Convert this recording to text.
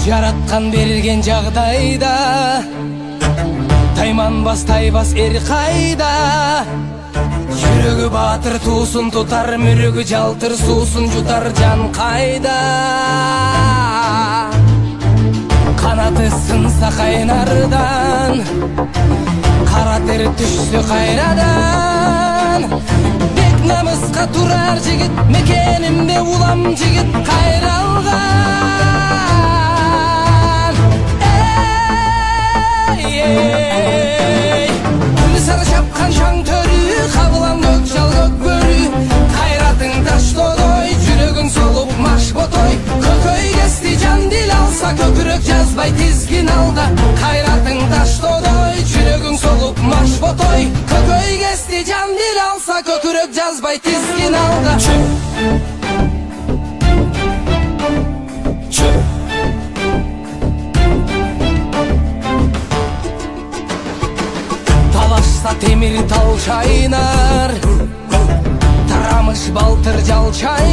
жараткан берген жагдайда тайманбас тайбас эр кайда. Жүрөгү баатыр туусун тутар, мүрөгү жалтыр суусун жутар жан кайда. Канаты сынса кайнардан, кара тер түшсө кайрадан. Бек намыска турар жигит, мекенимде улам жигит кайралган. Күнү сары чапкан шаң төрү, кабылам көк жал көк бөрү. Кайратың таштодой, жүрөгүң солуп маш ботой. Көкөй кести жан дил алса, көкүрөк жазбай тизгин алда. Кайратың таштодой, жүрөгүң солуп маш ботой. Көкөй кести жан дил алса, көкүрөк жазбай тизгин алда. Темир тал чайнар, тарамыш балтыр жал чайнар.